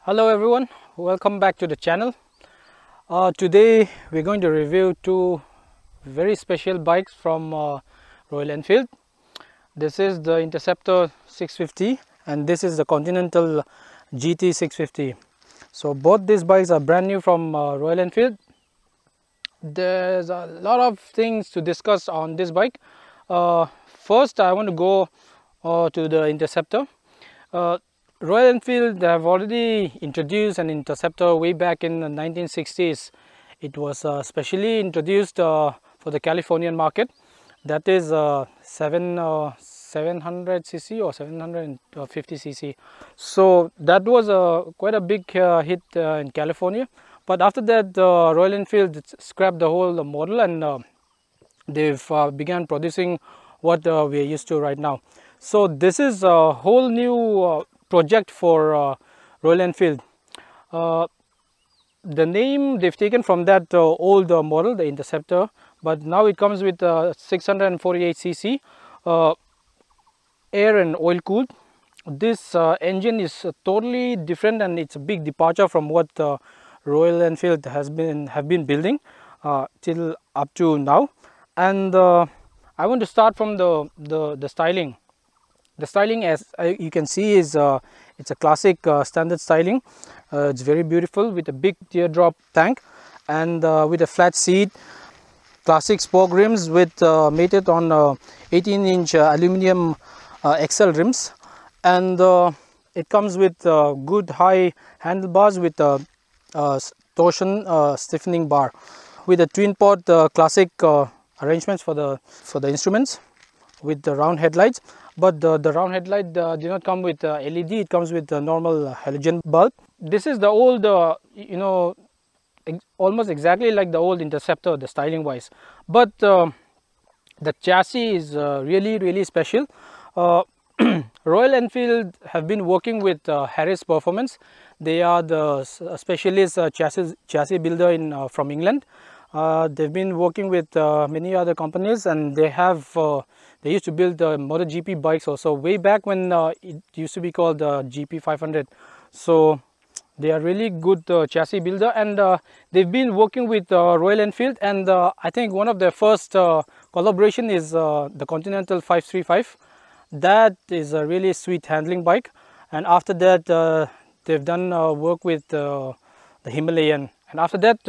Hello everyone, welcome back to the channel. Today we're going to review two very special bikes from Royal Enfield. This is the Interceptor 650 and this is the Continental GT650. So both these bikes are brand new from Royal Enfield. There's a lot of things to discuss on this bike. First I want to go to the Interceptor. Royal Enfield have already introduced an Interceptor way back in the 1960s. It was specially introduced for the Californian market. That is 700cc or 750cc. So that was quite a big hit in California. But after that, Royal Enfield scrapped the whole model and they've began producing what we are used to right now. So this is a whole new project for Royal Enfield. The name they've taken from that old model, the Interceptor, but now it comes with 648cc air and oil cooled. This engine is totally different and it's a big departure from what Royal Enfield have been building till up to now. And I want to start from the styling. The styling, as you can see, is it's a classic standard styling. It's very beautiful with a big teardrop tank and with a flat seat, classic spoke rims with mated on 18-inch aluminum XL rims, and it comes with good high handlebars with a torsion stiffening bar with a twin port classic arrangements for the instruments with the round headlights. But the round headlight do not come with LED, it comes with the normal halogen bulb. This is the old, almost exactly like the old Interceptor, the styling wise. But the chassis is really special. Royal Enfield have been working with Harris Performance. They are the specialist chassis builder from England. They've been working with many other companies, and they have they used to build MotoGP bikes also way back when it used to be called GP500. So they are really good chassis builder, and they've been working with Royal Enfield, and I think one of their first collaboration is the Continental 535. That is a really sweet handling bike, and after that they've done work with the Himalayan, and after that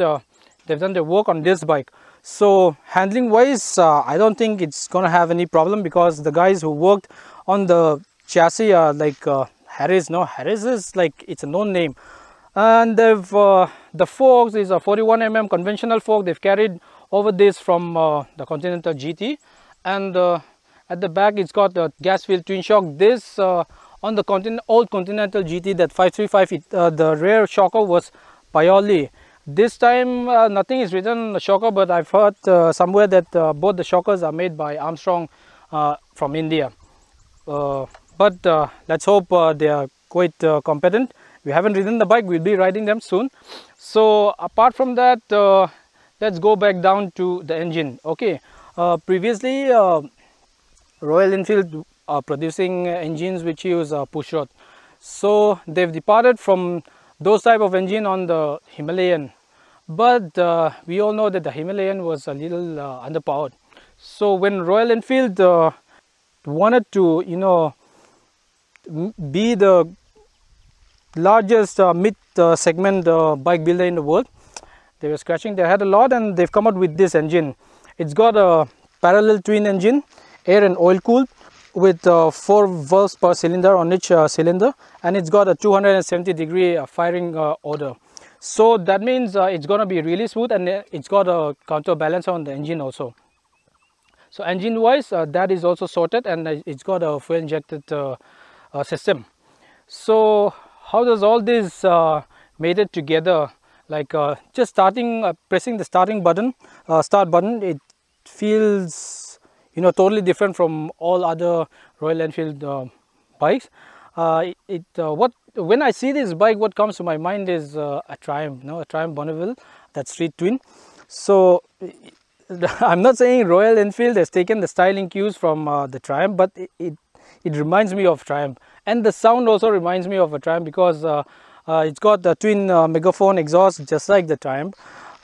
they've done their work on this bike. So handling wise, I don't think it's gonna have any problem, because the guys who worked on the chassis are like Harris. No, Harris is like, it's a known name. And they've the forks is a 41mm conventional fork. They've carried over this from the Continental GT, and at the back it's got a gas filled twin shock. This on the old Continental GT, that 535, the rear shocker was Paoli. This time nothing is written on the shocker, but I've heard somewhere that both the shockers are made by Armstrong from India. But let's hope they are quite competent. We haven't ridden the bike, we'll be riding them soon. So apart from that, let's go back down to the engine. Okay, previously Royal Enfield are producing engines which use pushrod. So they've departed from those type of engine on the Himalayan, but we all know that the Himalayan was a little underpowered. So when Royal Enfield wanted to, be the largest mid segment bike builder in the world, they were scratching their head a lot, and they've come out with this engine. It's got a parallel twin engine, air and oil cooled, with 4 valves per cylinder on each cylinder, and it's got a 270-degree firing order. So that means it's going to be really smooth, and it's got a counterbalancer on the engine also. So engine wise, that is also sorted, and it's got a fuel injected system. So how does all this made it together? Like just pressing the start button, it feels totally different from all other Royal Enfield bikes. When I see this bike, what comes to my mind is a Triumph, a Triumph Bonneville, that street twin. So I'm not saying Royal Enfield has taken the styling cues from the Triumph, but it reminds me of Triumph, and the sound also reminds me of a Triumph, because It's got the twin megaphone exhaust just like the Triumph.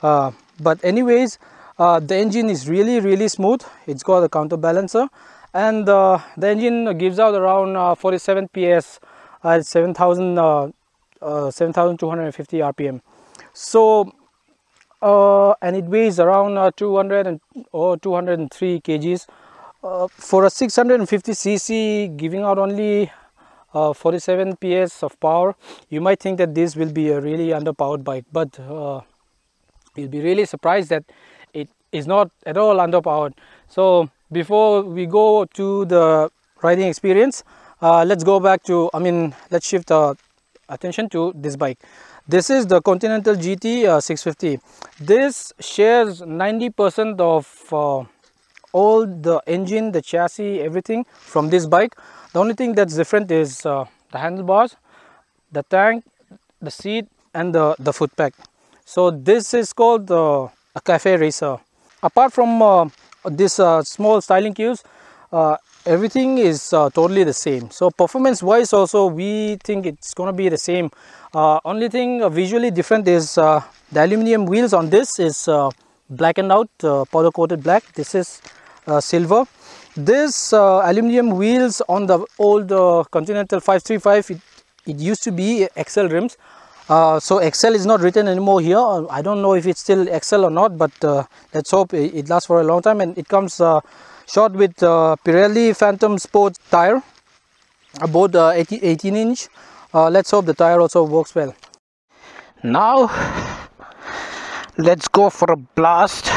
But anyways, the engine is really smooth. It's got a counterbalancer, and the engine gives out around 47 PS at 7,250 RPM. So and it weighs around 200 or 203 kgs. For a 650cc giving out only 47 PS of power, you might think that this will be a really underpowered bike, but you'll be really surprised that it is not at all underpowered. So before we go to the riding experience, let's go back to, let's shift our attention to this bike. This is the Continental GT650. This shares 90% of all the engine, the chassis, everything from this bike. The only thing that's different is the handlebars, the tank, the seat, and the foot peg. So this is called a cafe racer. Apart from this small styling cues, everything is totally the same. So performance wise also we think it's going to be the same. Only thing visually different is the aluminum wheels on this is blackened out, powder coated black. This is silver. This aluminum wheels on the old Continental 535, it used to be XL rims. So XL is not written anymore here. I don't know if it's still XL or not, but let's hope it lasts for a long time. And it comes shot with Pirelli Phantom Sports tire, about 18 inch. Let's hope the tire also works well. Now let's go for a blast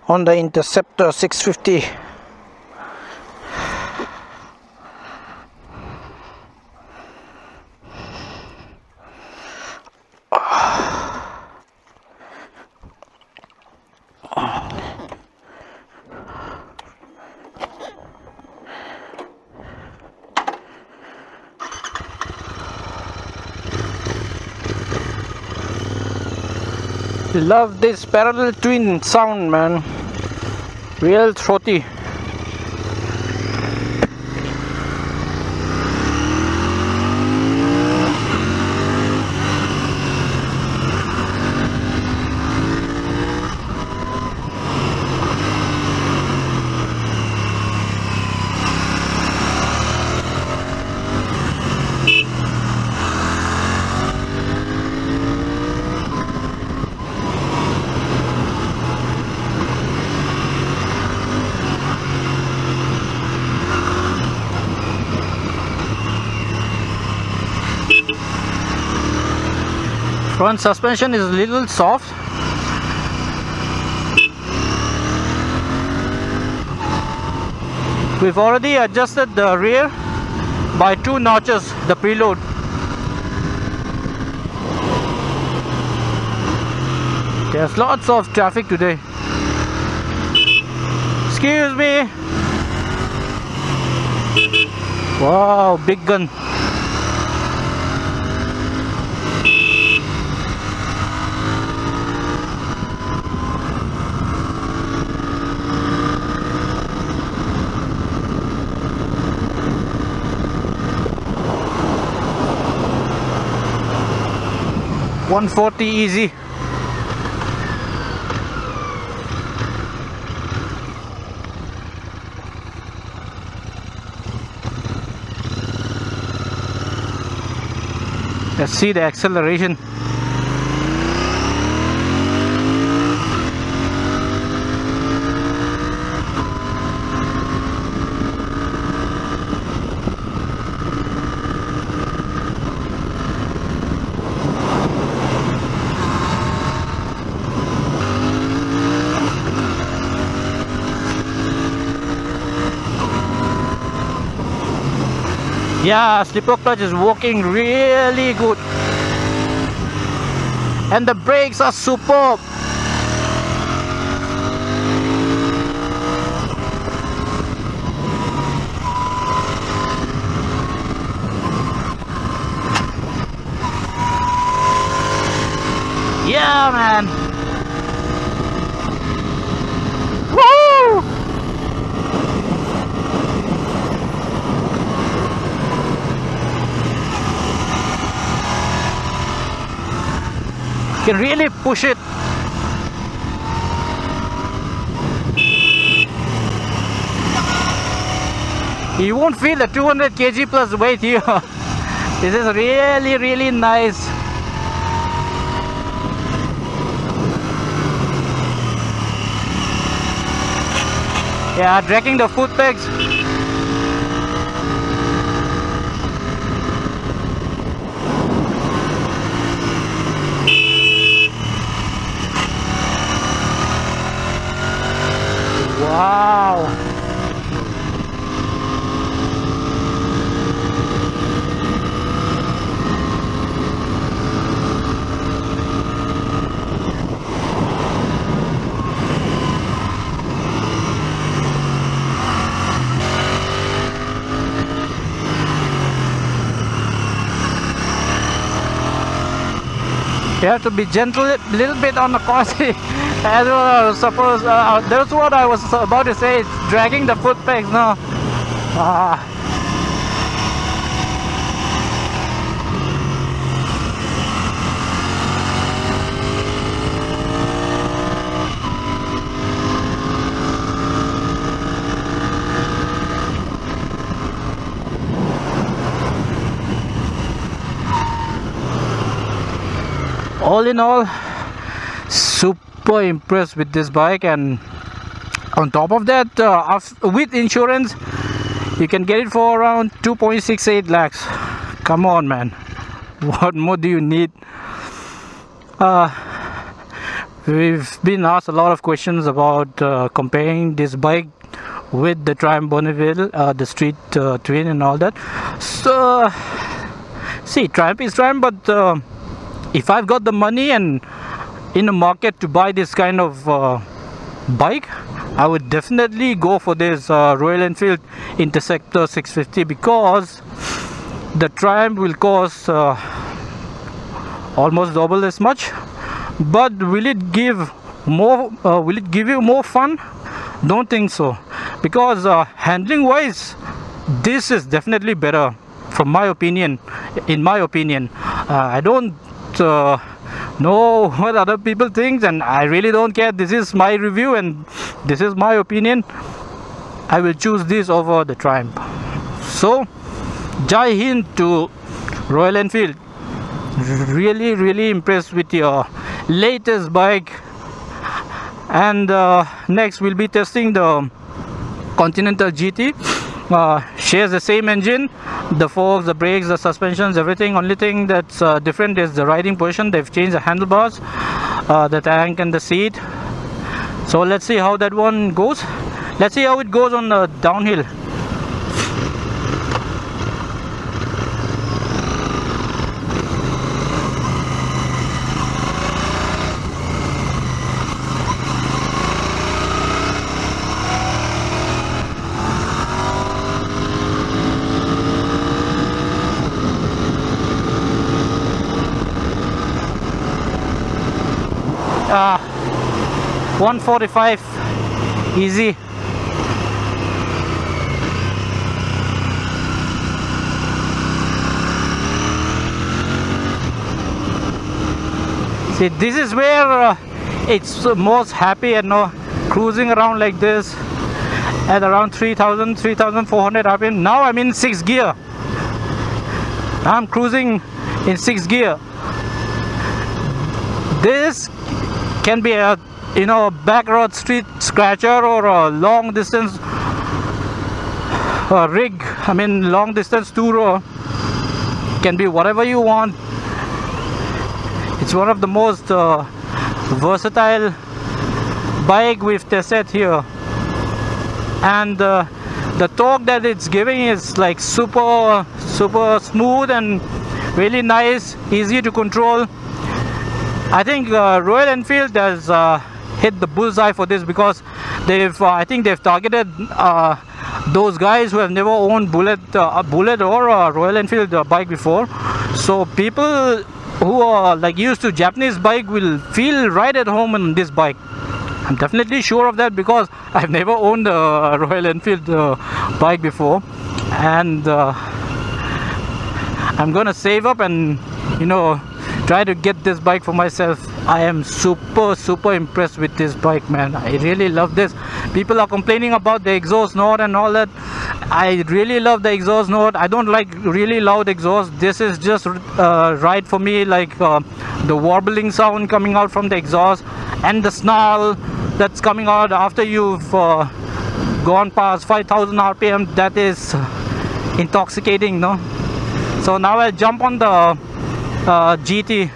on the Interceptor 650. Love this parallel twin sound, man. Real throaty. Front suspension is a little soft. We've already adjusted the rear by 2 notches, the preload. There's lots of traffic today. Excuse me. Wow, big gun. $140 easy. Let's see the acceleration. Yeah, slipper clutch is working really good. And the brakes are superb. Yeah, man. Woo! can really push it. You won't feel the 200 kg plus weight here. This is really nice. Yeah, dragging the foot pegs. Wow. You have to be gentle a little bit on the corsi as well. I suppose that's what I was about to say. It's dragging the foot pegs now. All in all, super impressed with this bike, and on top of that, with insurance you can get it for around 2.68 lakhs. Come on, man, what more do you need? We've been asked a lot of questions about comparing this bike with the Triumph Bonneville, the street twin and all that. So see, Triumph is Triumph, but if I've got the money and in the market to buy this kind of bike, I would definitely go for this Royal Enfield Interceptor 650, because the Triumph will cost almost double as much. But will it give more? Will it give you more fun? Don't think so, because handling wise, this is definitely better, from my opinion. In my opinion, I don't know what other people think, and I really don't care. This is my review and this is my opinion. I will choose this over the Triumph. So Jai Hind to Royal Enfield. Really impressed with your latest bike. And next we'll be testing the Continental GT. Shares the same engine, the forks, the brakes, the suspensions, everything. Only thing that's different is the riding position. They've changed the handlebars, the tank and the seat. So let's see how that one goes. Let's see how it goes on the downhill. Ah, 145 easy. See, this is where it's most happy, and cruising around like this at around 3,400 RPM. Now I'm in 6th gear. I'm cruising in 6th gear. This can be a back road street scratcher, or a long distance rig. I mean long distance tour. Can be whatever you want. It's one of the most versatile bike we've tested here, and the torque that it's giving is like super smooth and really nice, easy to control. I think Royal Enfield has hit the bullseye for this, because I think they've targeted those guys who have never owned a Bullet or a Royal Enfield bike before. So people who are like used to Japanese bike will feel right at home on this bike. I'm definitely sure of that, because I've never owned a Royal Enfield bike before, and I'm gonna save up and to try to get this bike for myself. I am super impressed with this bike, man. I really love this. People are complaining about the exhaust note and all that. I really love the exhaust note. I don't like really loud exhaust. This is just right for me, like the warbling sound coming out from the exhaust and the snarl that's coming out after you've gone past 5,000 RPM. That is intoxicating, no? So now I'll jump on the GT.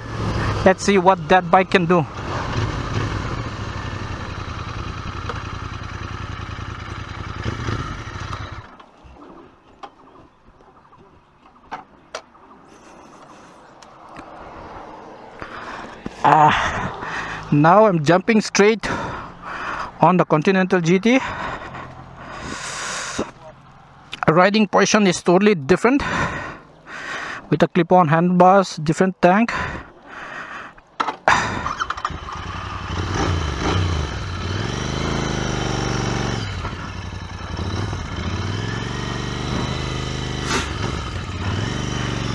Let's see what that bike can do. Now I'm jumping straight on the Continental GT. Riding position is totally different with a clip-on handlebars, different tank.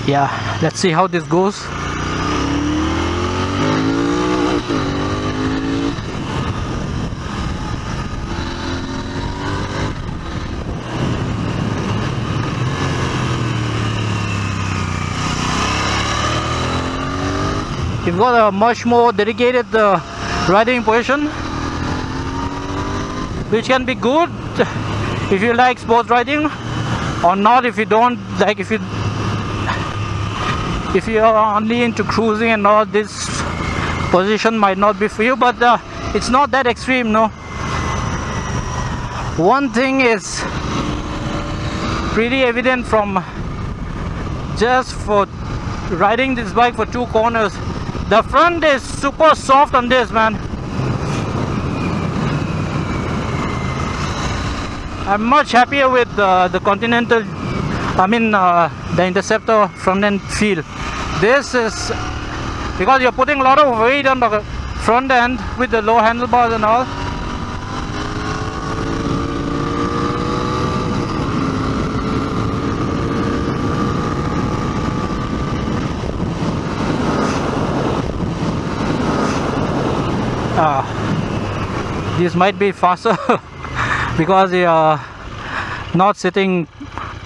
Yeah, let's see how this goes. You've got a much more dedicated riding position, which can be good if you like sports riding, or not if you don't like. If you are only into cruising and all, this position might not be for you, but it's not that extreme, no. One thing is pretty evident from just for riding this bike for 2 corners. The front is super soft on this, man. I'm much happier with the Continental, the Interceptor front end feel. This is because you're putting a lot of weight on the front end with the low handlebars and all. This might be faster because they are not sitting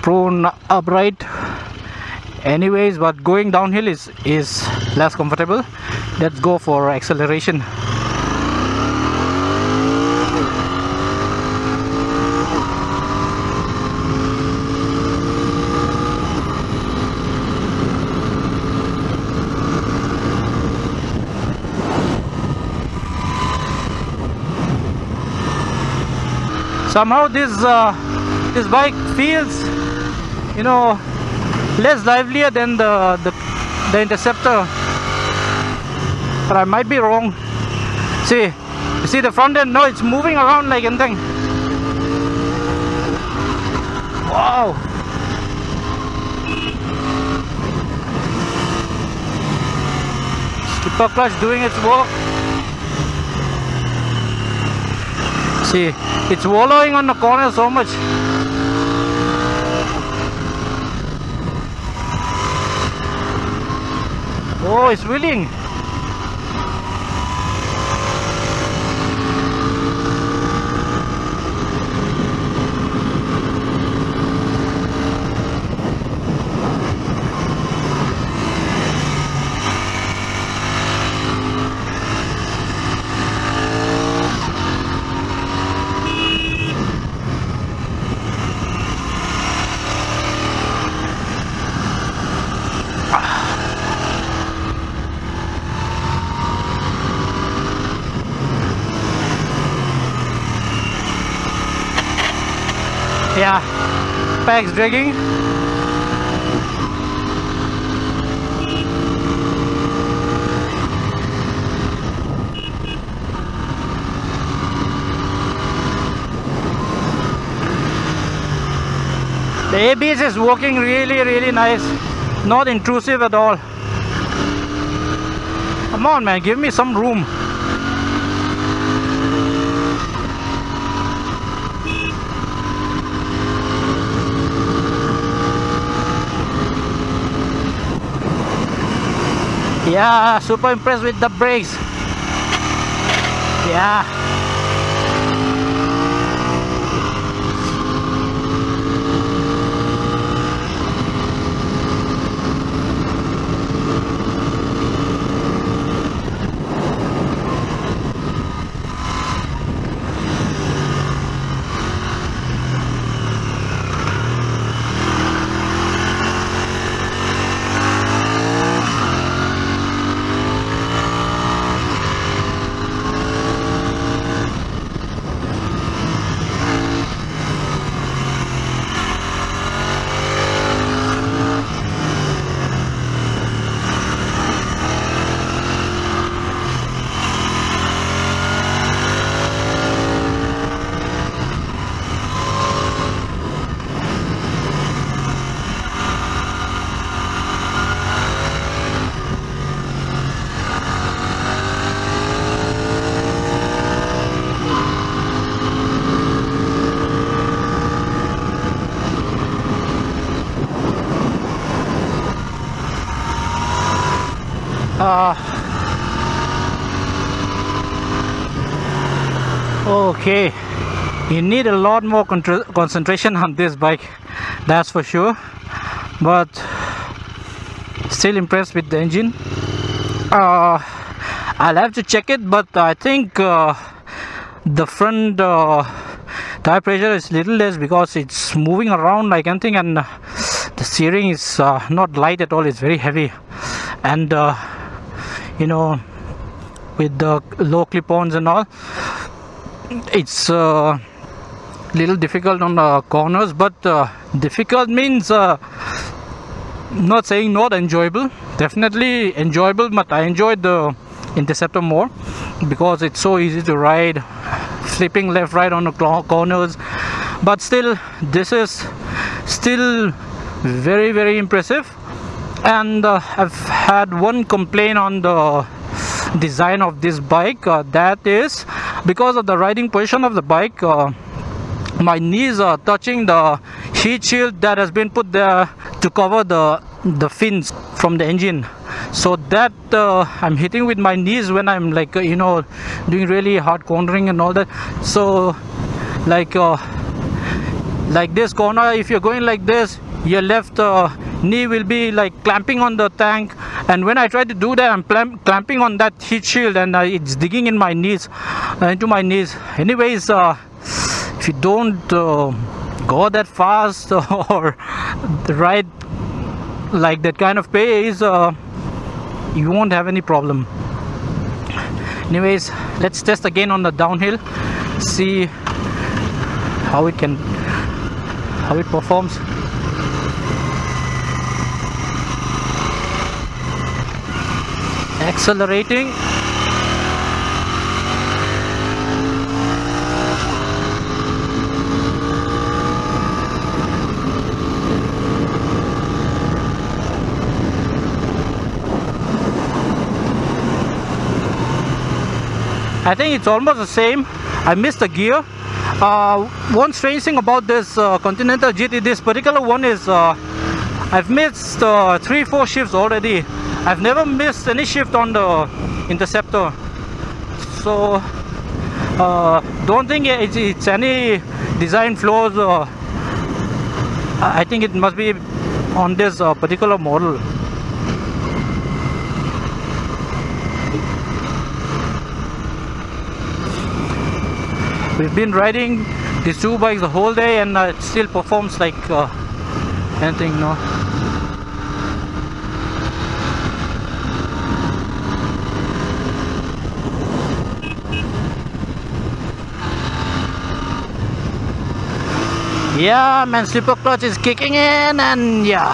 prone upright anyways, but going downhill is less comfortable. Let's go for acceleration. Somehow this bike feels, you know, less livelier than the Interceptor, but I might be wrong. See, you see the front end? No, it's moving around like anything. Wow. Skipper clutch doing its work. See, it's wallowing on the corner so much. Oh, it's wheeling. Yeah, back's dragging. The ABS is working really nice, not intrusive at all. Come on, man, give me some room. Yeah, super impressed with the brakes. Yeah. Okay, you need a lot more concentration on this bike, that's for sure, but still impressed with the engine. I'll have to check it, but I think the front tire pressure is little less because it's moving around like anything, and the steering is not light at all, it's very heavy. And you know, with the low clip-ons and all, it's little difficult on the corners, but difficult means not saying not enjoyable, definitely enjoyable, but I enjoyed the Interceptor more because it's so easy to ride, flipping left right on the corners. But still, this is still very, very impressive. And I've had one complaint on the design of this bike, that is because of the riding position of the bike. My knees are touching the heat shield that has been put there to cover the fins from the engine, so that I'm hitting with my knees when I'm like you know, doing really hard cornering and all that. So like this corner, if you're going like this, your left knee will be like clamping on the tank, and when I try to do that, I'm clamping on that heat shield, and it's digging in my knees, into my knees. Anyways, if you don't go that fast or ride like that kind of pace, you won't have any problem. Anyways, let's test again on the downhill, see how it performs. Accelerating. I think it's almost the same. I missed a gear. One strange thing about this Continental GT, this particular one, is I've missed 3-4 shifts already. I've never missed any shift on the Interceptor, so don't think it's any design flaws. I think it must be on this particular model. We've been riding these two bikes the whole day, and it still performs like anything, no? Yeah, man, slipper clutch is kicking in, and yeah.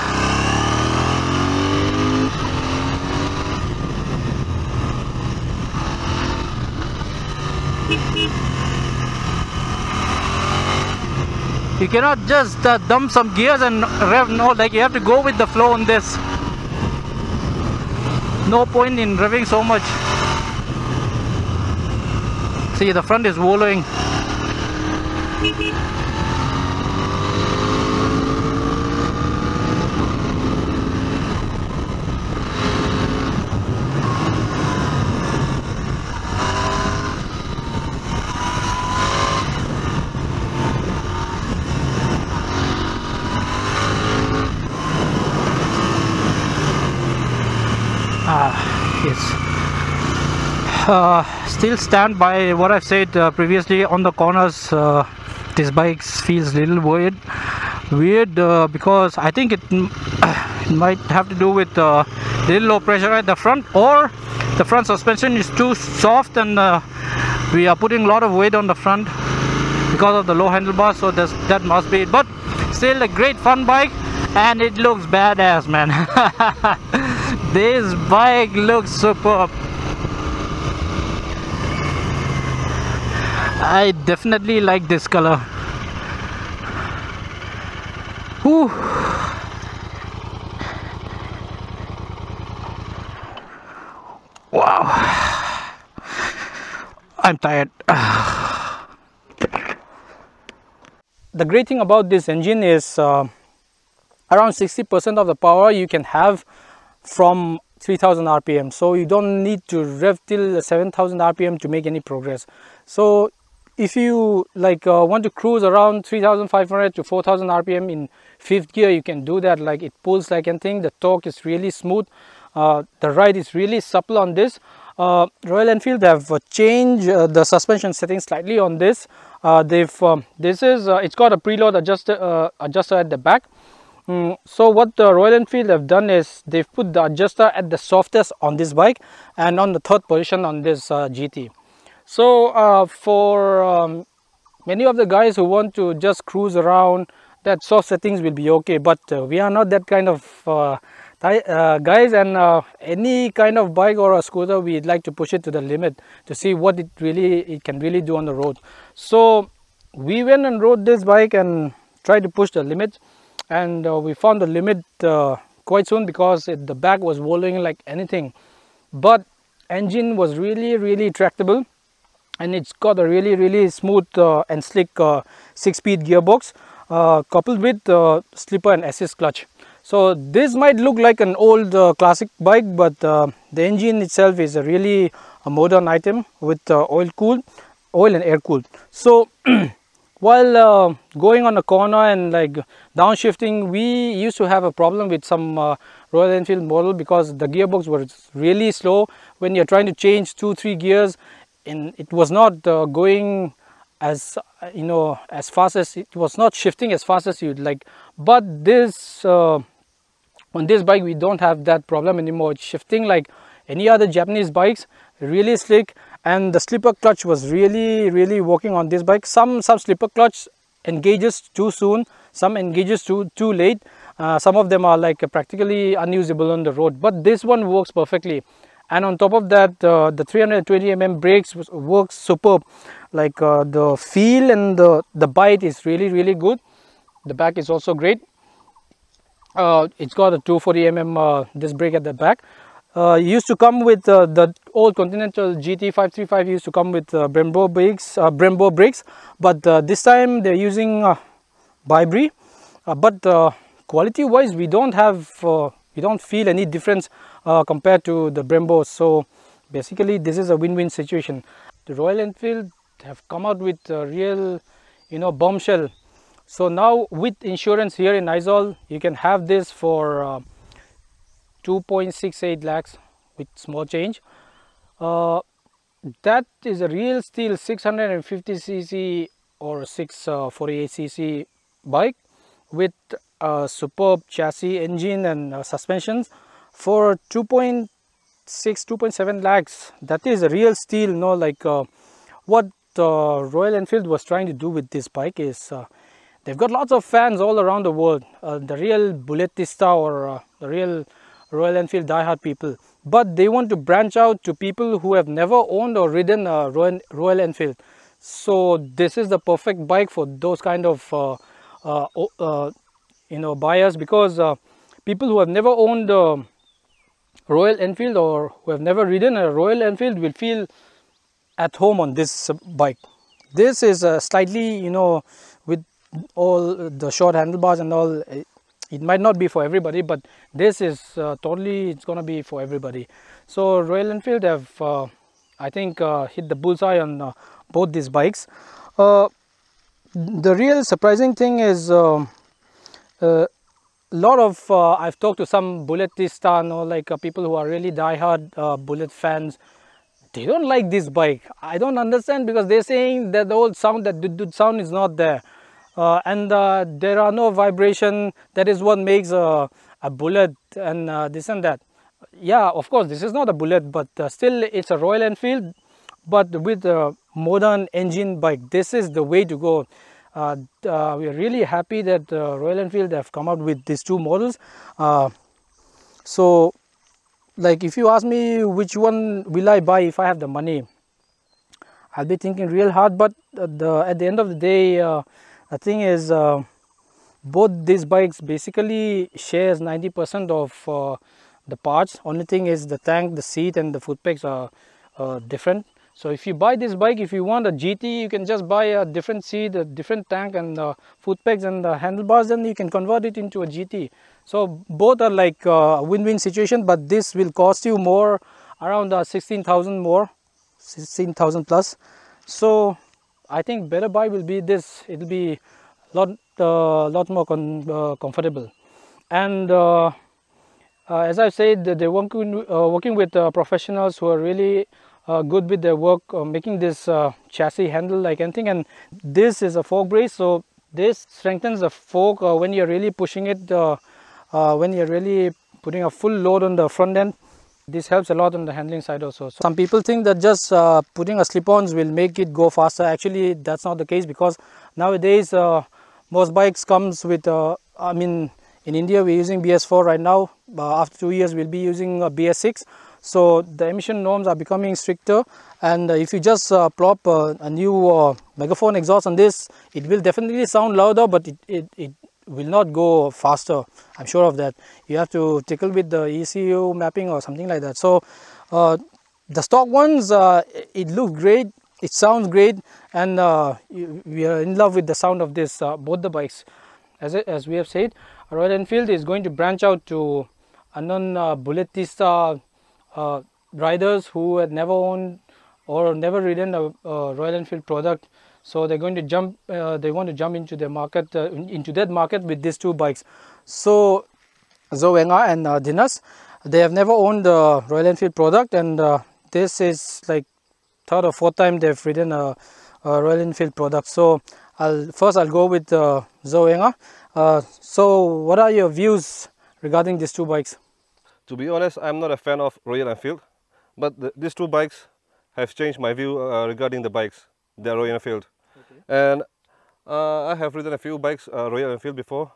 You cannot just dump some gears and rev, no, like you have to go with the flow on this. No point in revving so much. See, the front is wallowing. Yes. Still stand by what I've said previously. On the corners, this bike feels a little weird because I think it might have to do with little low pressure at the front, or the front suspension is too soft and we are putting a lot of weight on the front because of the low handlebars, so that must be it. But still a great fun bike, and it looks badass, man. This bike looks superb. I definitely like this color. Whew. Wow, I'm tired. The great thing about this engine is around 60% of the power you can have from 3000 rpm, so you don't need to rev till 7000 rpm to make any progress. So if you like want to cruise around 3500 to 4000 rpm in fifth gear, you can do that. Like, it pulls like anything. The torque is really smooth. The ride is really supple on this. Royal Enfield have changed the suspension settings slightly on this. It's got a preload adjuster at the back. So what the Royal Enfield have done is they've put the adjuster at the softest on this bike and on the third position on this GT. So for many of the guys who want to just cruise around, that soft settings will be okay, but we are not that kind of guys, and any kind of bike or a scooter, we'd like to push it to the limit to see what it can really do on the road. So we went and rode this bike and tried to push the limit, and we found the limit quite soon because the back was rolling like anything. But engine was really tractable, and it's got a really smooth and slick 6-speed gearbox coupled with slipper and assist clutch. So this might look like an old classic bike, but the engine itself is a really modern item with oil and air cooled. So while going on a corner and like downshifting, we used to have a problem with some Royal Enfield model because the gearbox was really slow when you're trying to change 2-3 gears, and it was not going as as fast as it was not shifting as fast as you'd like. But this on this bike, we don't have that problem anymore. It's shifting like any other Japanese bikes, really slick, and the slipper clutch was really working on this bike. Some slipper clutch engages too soon, some engages too late. Some of them are like practically unusable on the road, but this one works perfectly. And on top of that, the 320mm brakes works superb. Like the feel and the bite is really good. The back is also great. It's got a 240mm disc brake at the back. Used to come with the old Continental GT650 used to come with Brembo brakes, but this time they're using Vibri. But quality wise, we don't feel any difference compared to the Brembos. So basically this is a win-win situation. The Royal Enfield have come out with a real bombshell. So now with insurance here in Aizawl, you can have this for 2.68 lakhs with small change. That is a real steal 650cc or 648cc bike with a superb chassis, engine and suspensions for 2.7 lakhs. That is a real steal. What Royal Enfield was trying to do with this bike is they've got lots of fans all around the world, the real Bulletista or the real Royal Enfield diehard people, but they want to branch out to people who have never owned or ridden a Royal Enfield. So this is the perfect bike for those kind of buyers, because people who have never owned a Royal Enfield or who have never ridden a Royal Enfield will feel at home on this bike. This is slightly, with all the short handlebars and all, it might not be for everybody, but this is totally, it's gonna be for everybody. So Royal Enfield have I think hit the bullseye on both these bikes. The real surprising thing is lot of I've talked to some Bulletista, like people who are really diehard Bullet fans. They don't like this bike. I don't understand, because they're saying that the old sound, that sound is not there, and there are no vibration. That is what makes a Bullet, and this and that. Yeah, of course, this is not a Bullet, but still it's a Royal Enfield, but with a modern engine bike. This is the way to go. We're really happy that Royal Enfield have come out with these two models. So like, if you ask me which one will I buy if I have the money, I'll be thinking real hard. But at the end of the day, the thing is, both these bikes basically shares 90% of the parts. Only thing is the tank, the seat and the foot pegs are different. So if you buy this bike, if you want a GT, you can just buy a different seat, a different tank and foot pegs and the handlebars, then you can convert it into a GT. So both are like a win-win situation, but this will cost you more, around 16,000 more, 16,000 plus. So I think better buy will be this. It'll be lot more comfortable. And as I said, they're working with professionals who are really good with their work, making this chassis handle like anything. And this is a fork brace, so this strengthens the fork when you're really pushing it, when you're really putting a full load on the front end. This helps a lot on the handling side also. So some people think that just putting a slip-ons will make it go faster. Actually, that's not the case, because nowadays most bikes comes with I mean, in India we're using BS4 right now. After 2 years we'll be using BS6. So the emission norms are becoming stricter, and if you just plop a new megaphone exhaust on this, it will definitely sound louder, but it will not go faster. I'm sure of that. You have to tickle with the ECU mapping or something like that. So the stock ones, it looks great, it sounds great, and we are in love with the sound of this, both the bikes. As we have said, Royal Enfield is going to branch out to unknown Bulletista riders who had never owned or never ridden a Royal Enfield product. So they're going to jump, they want to jump into the market, into that market with these two bikes. So Zoenga and Dinas, they have never owned the Royal Enfield product, and this is like third or fourth time they've ridden a Royal Enfield product. So I'll go with Zoenga. So what are your views regarding these two bikes? To be honest, I'm not a fan of Royal Enfield, but these two bikes have changed my view regarding the bikes, the Royal Enfield. Okay. And I have ridden a few bikes, Royal Enfield before,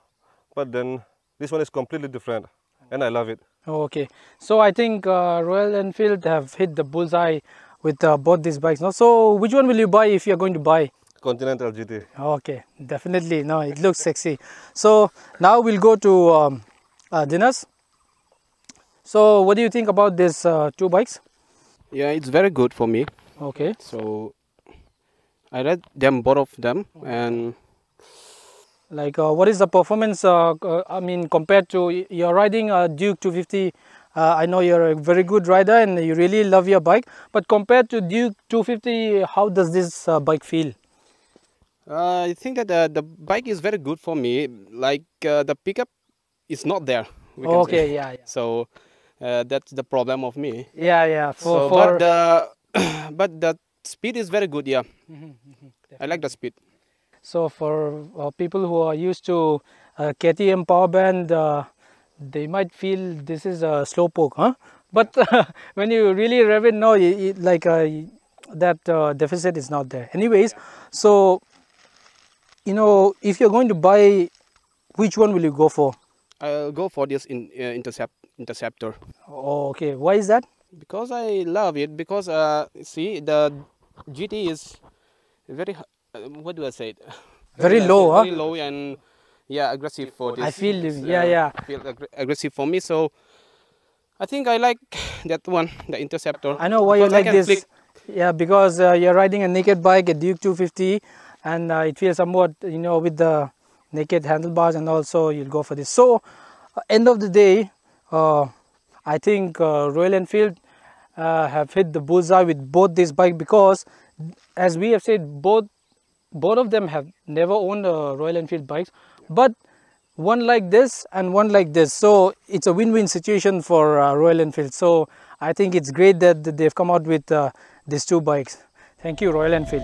but then this one is completely different, and I love it. Okay, so I think Royal Enfield have hit the bullseye with both these bikes. No? So which one will you buy if you're going to buy? Continental GT. Okay, definitely. No, it looks sexy. So now we'll go to Dinas. So what do you think about these two bikes? Yeah, it's very good for me. Okay. So I read them, both of them, and like what is the performance? I mean, compared to you're riding a Duke 250. I know you're a very good rider and you really love your bike. But compared to Duke 250, how does this bike feel? I think that the bike is very good for me. Like the pickup is not there. Okay, yeah. So that's the problem of me. Yeah. But the speed is very good. Yeah, I like the speed. So for people who are used to KTM power band, they might feel this is a slow poke, huh? But when you really rev it, no, that deficit is not there. Anyways, so you know, if you're going to buy, which one will you go for? I'll go for this Interceptor. Oh, okay. Why is that? Because I love it. Because see, the GT is very what do I say? Very low, huh? Very low and yeah, aggressive for this. I feel yeah. Feel aggressive for me. So I think I like that one, the Interceptor. I know why you like this. Flick. Yeah, because you're riding a naked bike, a Duke 250, and it feels somewhat, you know, with the naked handlebars, and also you'll go for this. So end of the day, I think Royal Enfield have hit the bullseye with both these bikes, because as we have said, both of them have never owned Royal Enfield bikes, but one like this and one like this, so it's a win-win situation for Royal Enfield. So I think it's great that they've come out with these two bikes. Thank you, Royal Enfield.